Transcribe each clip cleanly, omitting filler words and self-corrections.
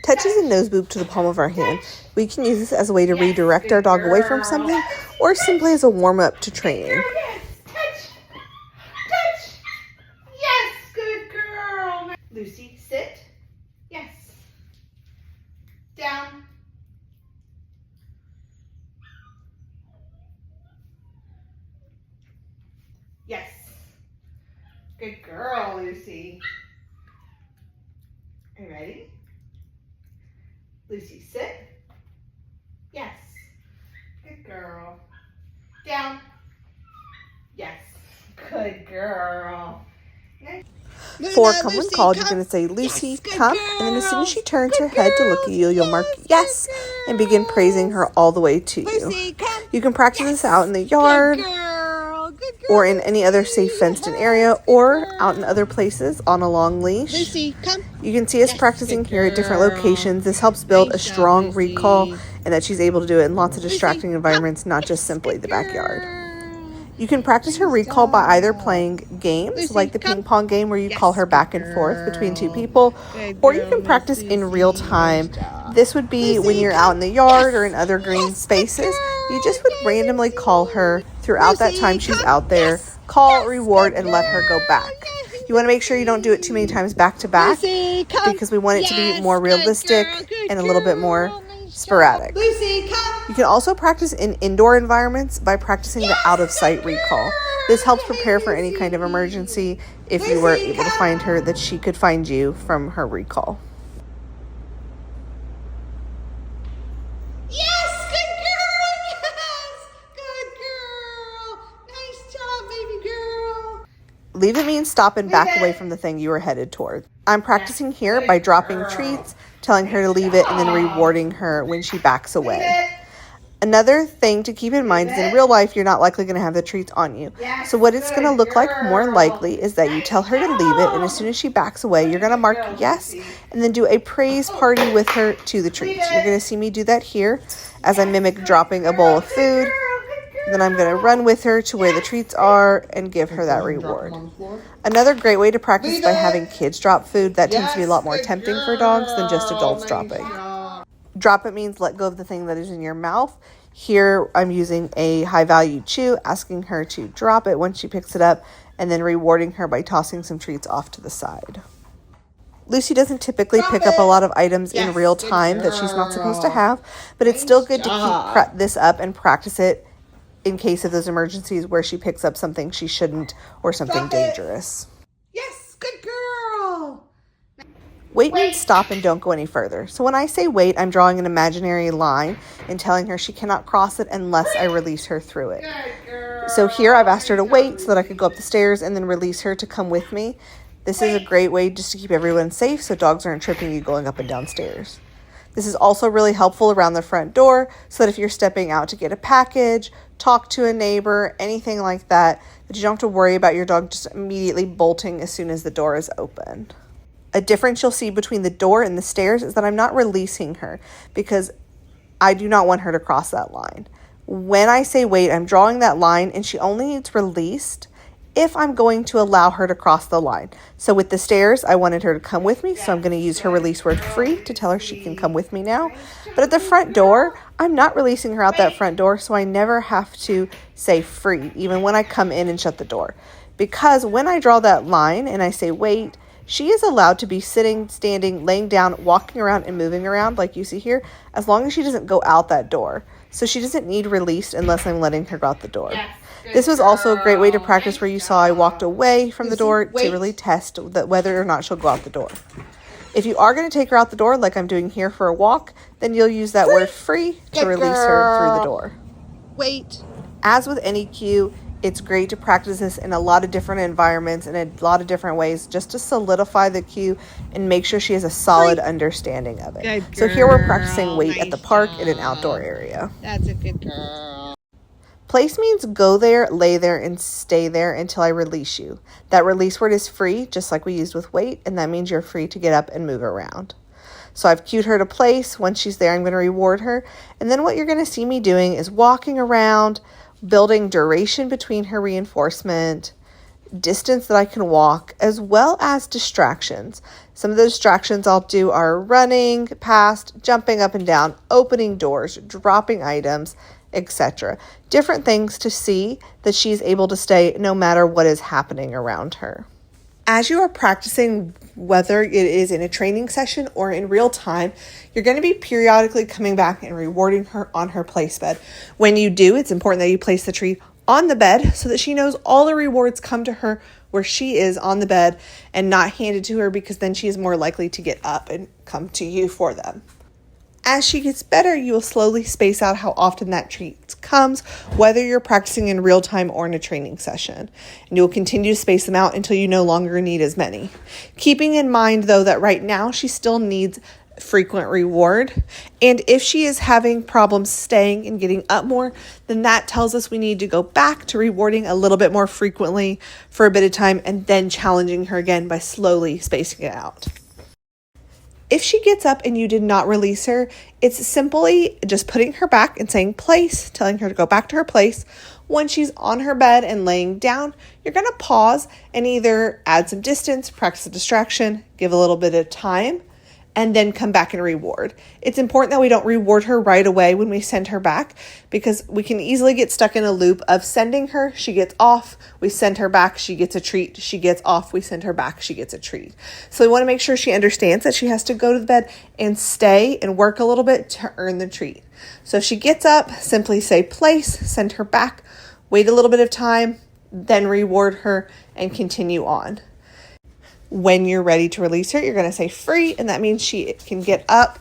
Touches and nose boop to the palm of our hand. We can use this as a way to redirect our dog away from something, or simply as a warm-up to training. Touch. Yes, good girl. Lucy, sit. Yes. Down. Yes. Good girl, Lucy. Are you ready? Lucy, sit. Yes. Good girl. Down. Yes. Good girl. For come when called, you're going to say, Lucy, Yes, come. girl. And then as soon as she turns her head to look at you, you'll mark yes and begin praising her all the way to you. Lucy, come. You can practice this out in the yard Good girl. or in any other safe fenced in area or out in other places on a long leash. Lucy, come. You can see us practicing here at different locations. This helps build a strong recall and that she's able to do it in lots of distracting environments, not just simply the backyard. You can practice her recall by either playing games like the ping pong game where you call her back and forth between two people, or you can practice in real time. This would be when you're out in the yard or in other green spaces. You just would randomly call her throughout that time she's out there, call, reward, and let her go back. You want to make sure you don't do it too many times back to back because we want it to be more realistic and a little bit more sporadic. You can also practice in indoor environments by practicing the out of sight recall. This helps prepare for any kind of emergency if you were able to find her, that she could find you from her recall. Yes, good girl. Yes, good girl. Nice job, baby girl. Leave it means stop and back away from the thing you were headed toward. I'm practicing here by dropping treats, telling her to leave it, and then rewarding her when she backs away. Another thing to keep in mind is in real life, you're not likely going to have the treats on you. So what it's going to look like more likely is that you tell her to leave it, and as soon as she backs away, you're going to mark yes, and then do a praise party with her to the treats. You're going to see me do that here as I mimic dropping a bowl of food. Then I'm going to run with her to where the treats are and give her that reward. Another great way to practice is by having kids drop food. That tends to be a lot more tempting for dogs than just adults dropping. Drop it means let go of the thing that is in your mouth. Here I'm using a high value chew, asking her to drop it when she picks it up, and then rewarding her by tossing some treats off to the side. Lucy doesn't typically pick up a lot of items in real time that she's not supposed to have, but it's still good to keep this up and practice it in case of those emergencies where she picks up something she shouldn't or something dangerous. Yes, good girl. Wait means stop and don't go any further. So when I say wait, I'm drawing an imaginary line and telling her she cannot cross it unless I release her through it. So here I've asked her to wait so that I could go up the stairs and then release her to come with me. This is a great way just to keep everyone safe so dogs aren't tripping you going up and down stairs. This is also really helpful around the front door so that if you're stepping out to get a package, talk to a neighbor, anything like that, that you don't have to worry about your dog just immediately bolting as soon as the door is open. A difference you'll see between the door and the stairs is that I'm not releasing her because I do not want her to cross that line. When I say wait, I'm drawing that line and she only needs released if I'm going to allow her to cross the line. So with the stairs, I wanted her to come with me, so I'm going to use her release word free to tell her she can come with me now. But at the front door, I'm not releasing her out that front door, so I never have to say free, even when I come in and shut the door. Because when I draw that line and I say wait, she is allowed to be sitting, standing, laying down, walking around, and moving around like you see here, as long as she doesn't go out that door. So she doesn't need released unless I'm letting her go out the door. This was also a great way to practice where you saw I walked away from the door to really test that whether or not she'll go out the door. If you are going to take her out the door, like I'm doing here for a walk, then you'll use that word free to release her through the door. Wait. As with any cue, it's great to practice this in a lot of different environments and a lot of different ways just to solidify the cue and make sure she has a solid understanding of it. So here we're practicing wait at the park in an outdoor area. That's a good girl. Place means go there, lay there, and stay there until I release you. That release word is free, just like we used with wait, and that means you're free to get up and move around. So I've cued her to place. Once she's there, I'm going to reward her. And then what you're going to see me doing is walking around, building duration between her reinforcement, distance that I can walk, as well as distractions. Some of the distractions I'll do are running past, jumping up and down, opening doors, dropping items, etc. Different things to see that she's able to stay no matter what is happening around her. As you are practicing, whether it is in a training session or in real time, you're going to be periodically coming back and rewarding her on her place bed. When you do, it's important that you place the treat on the bed so that she knows all the rewards come to her where she is on the bed and not handed to her, because then she is more likely to get up and come to you for them. As she gets better, you will slowly space out how often that treat comes, whether you're practicing in real time or in a training session. And you will continue to space them out until you no longer need as many. Keeping in mind, though, that right now she still needs frequent reward. And if she is having problems staying and getting up more, then that tells us we need to go back to rewarding a little bit more frequently for a bit of time and then challenging her again by slowly spacing it out. If she gets up and you did not release her, it's simply just putting her back and saying place, telling her to go back to her place. When she's on her bed and laying down, you're going to pause and either add some distance, practice a distraction, give a little bit of time, and then come back and reward. It's important that we don't reward her right away when we send her back, because we can easily get stuck in a loop of sending her, she gets off, we send her back, she gets a treat, she gets off, we send her back, she gets a treat. So we want to make sure she understands that she has to go to the bed and stay and work a little bit to earn the treat. So if she gets up, simply say place, send her back, wait a little bit of time, then reward her and continue on. When you're ready to release her, you're going to say free, and that means she can get up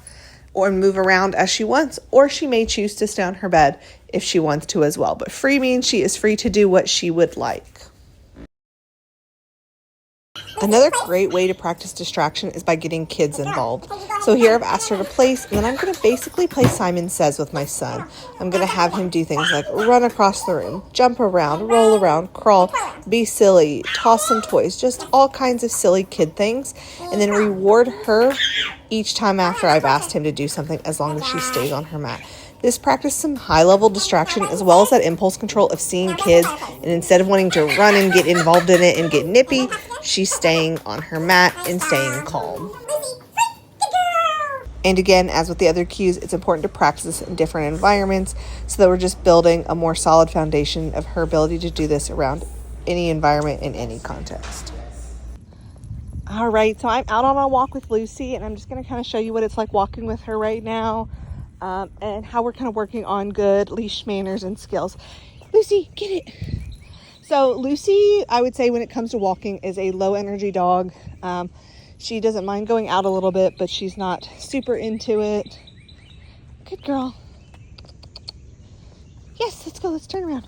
or move around as she wants, or she may choose to stay on her bed if she wants to as well. But free means she is free to do what she would like. Another great way to practice distraction is by getting kids involved. So here I've asked her to place, and then I'm going to basically play Simon Says with my son. I'm going to have him do things like run across the room, jump around, roll around, crawl, be silly, toss some toys, just all kinds of silly kid things, and then reward her each time after I've asked him to do something, as long as she stays on her mat. This practices some high-level distraction, as well as that impulse control of seeing kids, and instead of wanting to run and get involved in it and get nippy, she's staying on her mat and staying calm. And again, as with the other cues, it's important to practice in different environments so that we're just building a more solid foundation of her ability to do this around any environment in any context. All right, so I'm out on a walk with Lucy, and I'm just going to kind of show you what it's like walking with her right now. And how we're kind of working on good leash manners and skills. Lucy, get it. So Lucy, I would say when it comes to walking, is a low energy dog. She doesn't mind going out a little bit, but she's not super into it. Good girl. Yes, let's go. Let's turn around.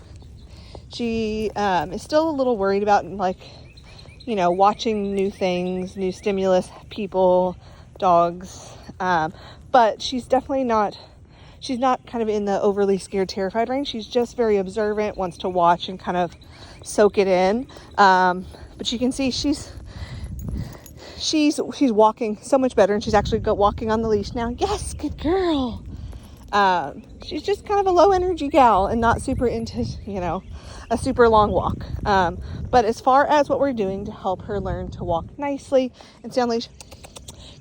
She is still a little worried about, watching new things, new stimulus, people, dogs. But she's definitely not kind of in the overly scared, terrified range. She's just very observant, wants to watch and kind of soak it in. But you can see she's walking so much better, and she's actually walking on the leash now. Yes, good girl. She's just kind of a low energy gal and not super into, a super long walk. But as far as what we're doing to help her learn to walk nicely and stay on leash,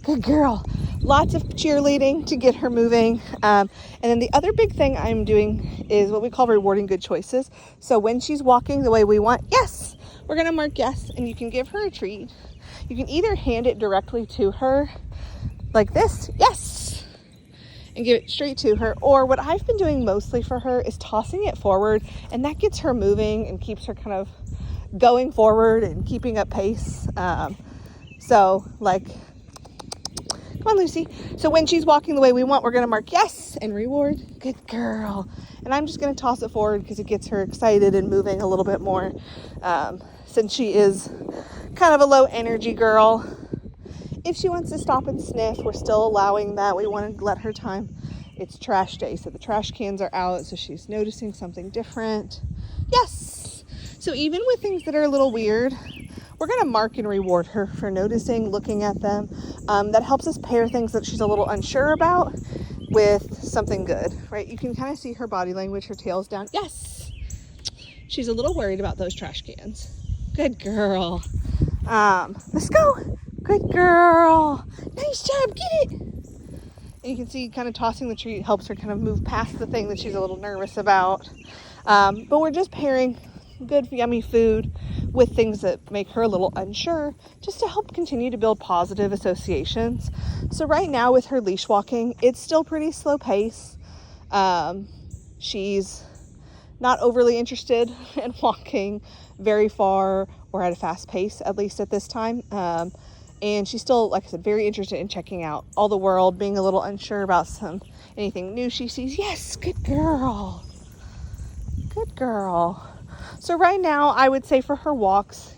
good girl. Lots of cheerleading to get her moving. And then the other big thing I'm doing is what we call rewarding good choices. So when she's walking the way we want, yes, we're going to mark yes, and you can give her a treat. You can either hand it directly to her like this, yes, and give it straight to her. Or what I've been doing mostly for her is tossing it forward, and that gets her moving and keeps her kind of going forward and keeping up pace. Come on, Lucy. So when she's walking the way we want, we're going to mark yes and reward. Good girl. And I'm just going to toss it forward because it gets her excited and moving a little bit more. Since she is kind of a low energy girl. If she wants to stop and sniff, we're still allowing that. We want to let her time. It's trash day, so the trash cans are out, so she's noticing something different. Yes. So even with things that are a little weird, we're going to mark and reward her for noticing, looking at them. That helps us pair things that she's a little unsure about with something good, right? You can kind of see her body language, her tail's down. Yes. She's a little worried about those trash cans. Good girl. Let's go. Good girl. Nice job. Get it. And you can see kind of tossing the treat helps her kind of move past the thing that she's a little nervous about. But we're just pairing good, yummy food with things that make her a little unsure, just to help continue to build positive associations. So right now with her leash walking, it's still pretty slow pace. She's not overly interested in walking very far or at a fast pace, at least at this time. And she's still, like I said, very interested in checking out all the world, being a little unsure about anything new she sees. Yes, good girl. Good girl. So right now, I would say for her walks,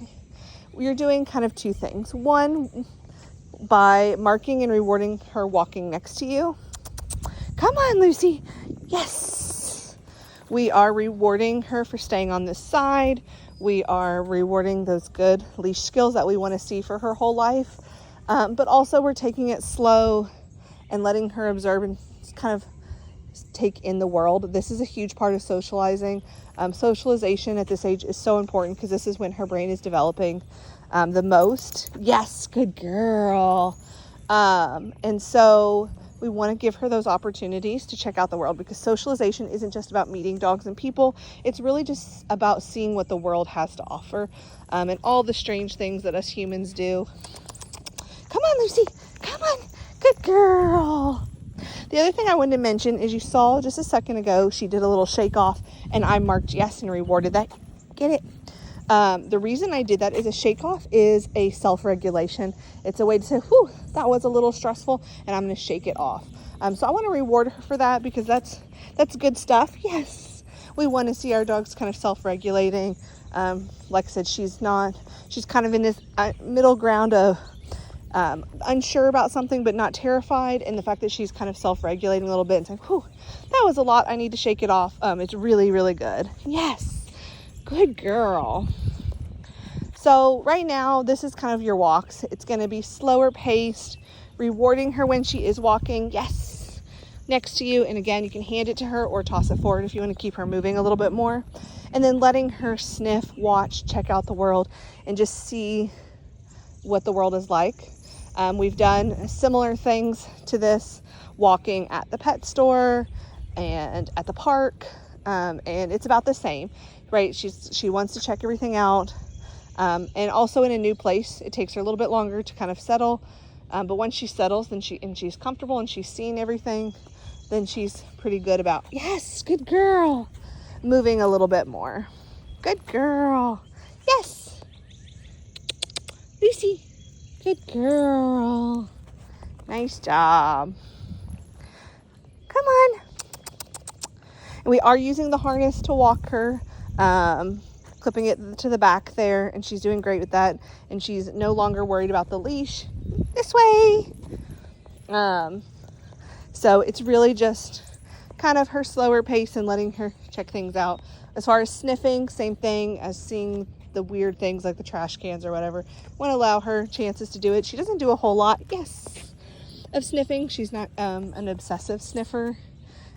you're doing kind of two things. One, by marking and rewarding her walking next to you. Come on, Lucy. Yes. We are rewarding her for staying on this side. We are rewarding those good leash skills that we want to see for her whole life. But also we're taking it slow and letting her observe and kind of take in the world. This is a huge part of socializing. Socialization at this age is so important because this is when her brain is developing the most. Yes, good girl. And so we want to give her those opportunities to check out the world, because socialization isn't just about meeting dogs and people. It's really just about seeing what the world has to offer, and all the strange things that us humans do. Come on, Lucy. Come on. Good girl. The other thing I wanted to mention is you saw just a second ago, she did a little shake off and I marked yes and rewarded that. Get it? The reason I did that is a shake off is a self-regulation. It's a way to say, whew, that was a little stressful and I'm going to shake it off. So I want to reward her for that, because that's good stuff. Yes. We want to see our dogs kind of self-regulating. Like I said, she's kind of in this middle ground of unsure about something but not terrified, and the fact that she's kind of self-regulating a little bit and saying, whew, that was a lot, I need to shake it off. It's really, really good. Yes. Good girl. So right now, this is kind of your walks. It's going to be slower paced, rewarding her when she is walking. Yes. Next to you. And again, you can hand it to her or toss it forward if you want to keep her moving a little bit more. And then letting her sniff, watch, check out the world, and just see what the world is like. We've done similar things to this, walking at the pet store and at the park. And it's about the same. Right, she wants to check everything out, and also in a new place, it takes her a little bit longer to kind of settle. But once she settles, then she's comfortable and she's seen everything, then she's pretty good about, yes, good girl, moving a little bit more. Good girl. Yes, Lucy. Good girl. Nice job. Come on. And we are using the harness to walk her. Clipping it to the back there, and she's doing great with that, and she's no longer worried about the leash. This way. So it's really just kind of her slower pace and letting her check things out. As far as sniffing, same thing as seeing the weird things like the trash cans or whatever. Want to allow her chances to do it. She doesn't do a whole lot, yes, of sniffing. She's not an obsessive sniffer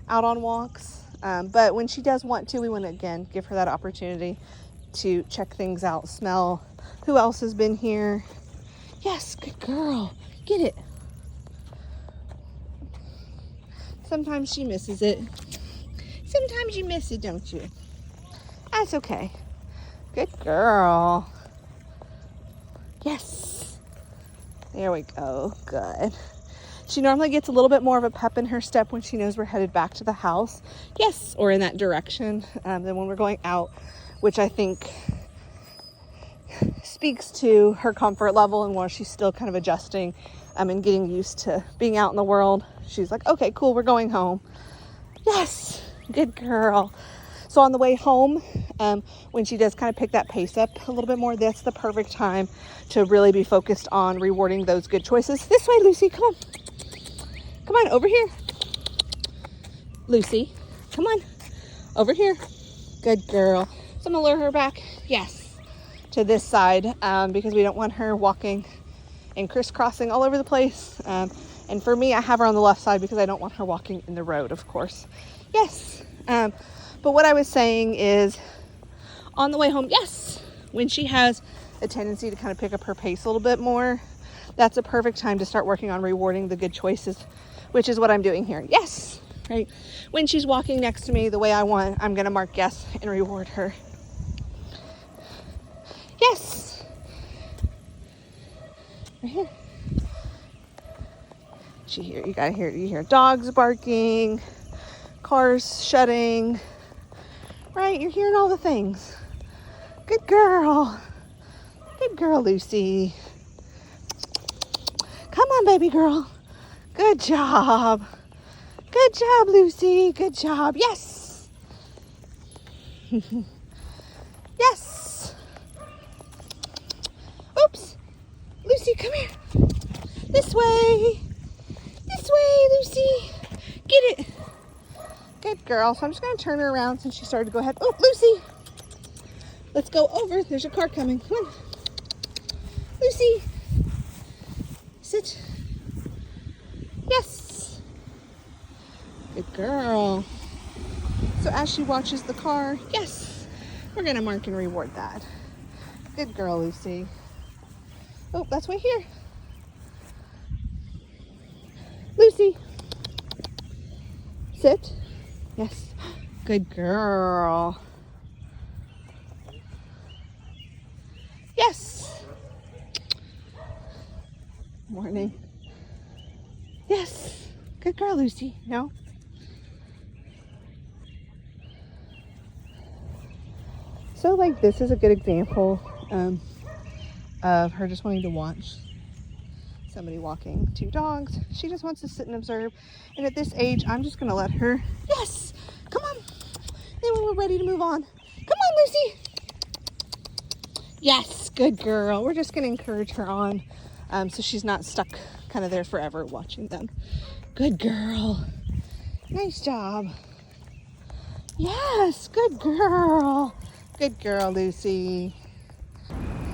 out on walks. But when she does want to, we want to, again, give her that opportunity to check things out, smell who else has been here. Yes, good girl. Get it. Sometimes she misses it. Sometimes you miss it, don't you? That's okay. Good girl. Yes. There we go. Good. She normally gets a little bit more of a pep in her step when she knows we're headed back to the house. Yes, or in that direction, than when we're going out, which I think speaks to her comfort level, and while she's still kind of adjusting and getting used to being out in the world, she's like, okay, cool, we're going home. Yes, good girl. So on the way home, when she does kind of pick that pace up a little bit more, that's the perfect time to really be focused on rewarding those good choices. This way, Lucy, come on. Come on, over here. Lucy, come on. Over here. Good girl. So I'm going to lure her back, yes, to this side, because we don't want her walking and crisscrossing all over the place. And for me, I have her on the left side because I don't want her walking in the road, of course. Yes. But what I was saying is, on the way home, yes, when she has a tendency to kind of pick up her pace a little bit more, that's a perfect time to start working on rewarding the good choices, which is what I'm doing here. Yes, right? When she's walking next to me the way I want, I'm gonna mark yes and reward her. Yes. Right here. You hear dogs barking, cars shutting, right? You're hearing all the things. Good girl. Good girl, Lucy. Come on, baby girl. Good job. Good job, Lucy. Good job. Yes. Yes. Oops. Lucy, come here. This way. This way, Lucy. Get it. Good girl. So I'm just going to turn her around since she started to go ahead. Oh, Lucy. Let's go over. There's a car coming. Come on. Lucy. Sit. Yes. Good girl. So as she watches the car, yes, we're going to mark and reward that. Good girl, Lucy. Oh, that's way here. Lucy. Sit. Yes. Good girl. Yes. Morning. Yes. Good girl, Lucy. No. So like this is a good example of her just wanting to watch somebody walking two dogs. She just wants to sit and observe. And at this age, I'm just gonna let her, yes, come on. Then when we're ready to move on, come on, Lucy. Yes, good girl. We're just gonna encourage her on so she's not stuck kind of there forever watching them. Good girl. Nice job. Yes, good girl. Good girl, Lucy.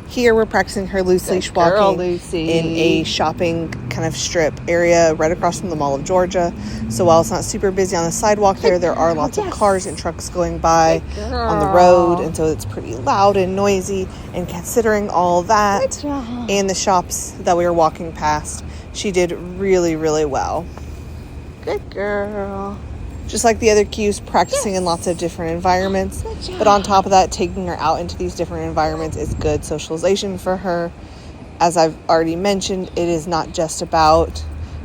Here we're practicing her loose leash walking in a shopping kind of strip area right across from the Mall of Georgia. So while it's not super busy on the sidewalk there are lots of cars and trucks going by on the road. And so it's pretty loud and noisy. And considering all that and the shops that we were walking past, she did really, really well. Good girl. Just like the other cues, practicing in lots of different environments. But on top of that, taking her out into these different environments is good socialization for her. As I've already mentioned, it is not just about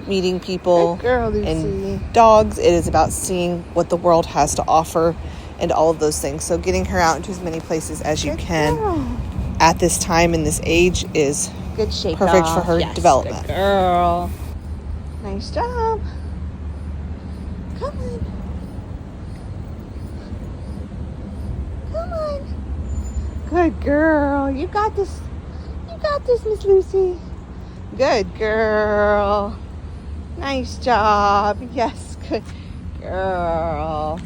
meeting people and dogs. It is about seeing what the world has to offer and all of those things. So getting her out into as many places as you can at this time in this age is perfect for her development. Good girl. Nice job. Come on. Come on. Good girl. You got this. You got this, Miss Lucy. Good girl. Nice job. Yes, good girl.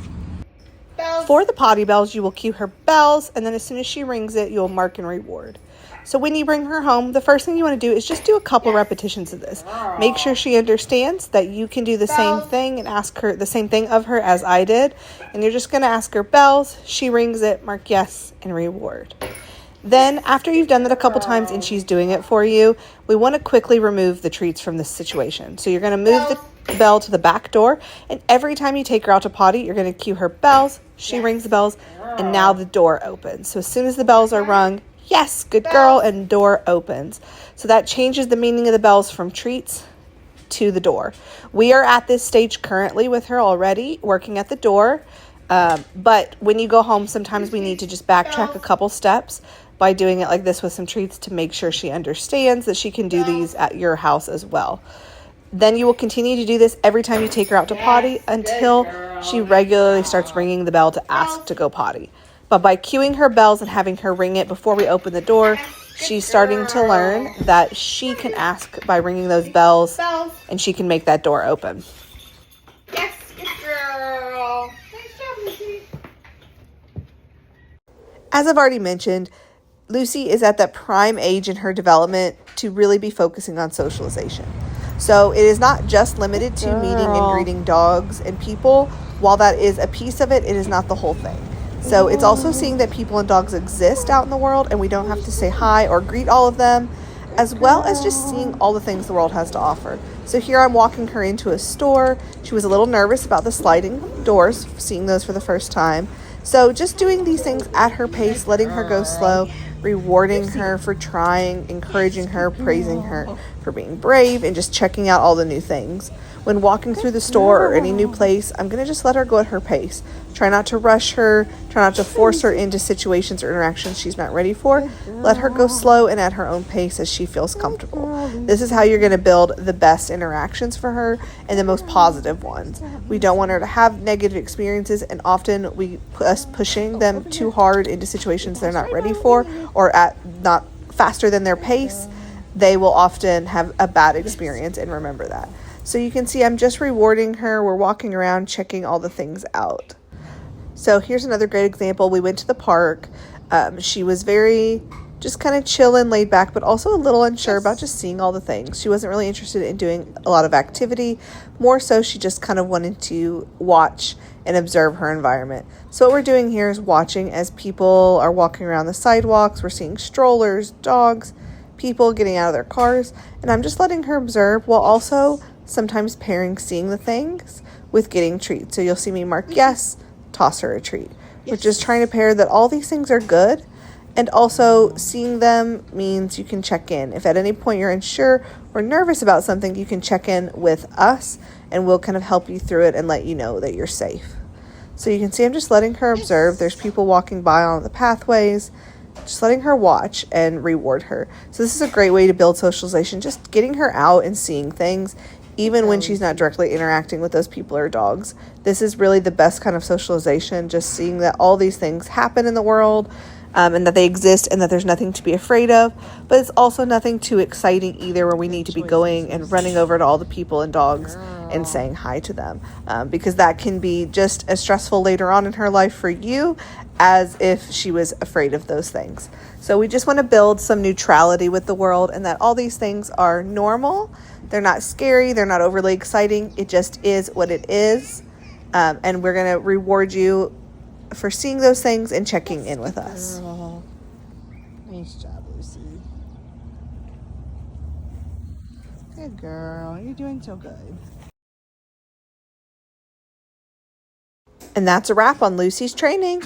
Bells. For the potty bells, you will cue her bells, and then as soon as she rings it, you'll mark and reward. So when you bring her home, the first thing you want to do is just do a couple repetitions of this. Make sure she understands that you can do the same thing and ask her the same thing of her as I did. And you're just going to ask her bells. She rings it, mark yes, and reward. Then after you've done that a couple times and she's doing it for you, we want to quickly remove the treats from this situation. So you're going to move the bell to the back door. And every time you take her out to potty, you're going to cue her bells. She rings the bells. And now the door opens. So as soon as the bells are rung, yes, good girl, and door opens. So that changes the meaning of the bells from treats to the door. We are at this stage currently with her already, working at the door. But when you go home, sometimes we need to just backtrack a couple steps by doing it like this with some treats to make sure she understands that she can do these at your house as well. Then you will continue to do this every time you take her out to potty until she regularly starts ringing the bell to ask to go potty. But by cueing her bells and having her ring it before we open the door, she's starting to learn that she can ask by ringing those bells and she can make that door open. Yes, good girl. Nice job, Lucy. As I've already mentioned, Lucy is at that prime age in her development to really be focusing on socialization. So it is not just limited to meeting and greeting dogs and people. While that is a piece of it, it is not the whole thing. So it's also seeing that people and dogs exist out in the world and we don't have to say hi or greet all of them, as well as just seeing all the things the world has to offer. So here I'm walking her into a store. She was a little nervous about the sliding doors, seeing those for the first time. So just doing these things at her pace, letting her go slow, rewarding her for trying, encouraging her, praising her for being brave, and just checking out all the new things. When walking through the store or any new place, I'm going to just let her go at her pace. Try not to rush her. Try not to force her into situations or interactions she's not ready for. Let her go slow and at her own pace as she feels comfortable. This is how you're going to build the best interactions for her and the most positive ones. We don't want her to have negative experiences, and often us pushing them too hard into situations they're not ready for or at not faster than their pace, they will often have a bad experience, and remember that. So you can see I'm just rewarding her. We're walking around checking all the things out. So here's another great example. We went to the park. She was very just kind of chilling, laid back, but also a little unsure about just seeing all the things. She wasn't really interested in doing a lot of activity. More so, she just kind of wanted to watch and observe her environment. So what we're doing here is watching as people are walking around the sidewalks. We're seeing strollers, dogs, people getting out of their cars, and I'm just letting her observe while also sometimes pairing seeing the things with getting treats. So you'll see me mark yes, toss her a treat. We're just trying to pair that all these things are good, and also seeing them means you can check in. If at any point you're unsure or nervous about something, you can check in with us and we'll kind of help you through it and let you know that you're safe. So you can see I'm just letting her observe. There's people walking by on the pathways, just letting her watch and reward her. So this is a great way to build socialization, just getting her out and seeing things, even when she's not directly interacting with those people or dogs. This is really the best kind of socialization, just seeing that all these things happen in the world, and that they exist and that there's nothing to be afraid of. But it's also nothing too exciting either, where we need to be going and running over to all the people and dogs and saying hi to them, because that can be just as stressful later on in her life for you as if she was afraid of those things. So we just want to build some neutrality with the world, and that all these things are normal. They're not scary. They're not overly exciting. It just is what it is. And we're going to reward you for seeing those things and checking in with us. Girl. Nice job, Lucy. Good girl. You're doing so good. And that's a wrap on Lucy's training.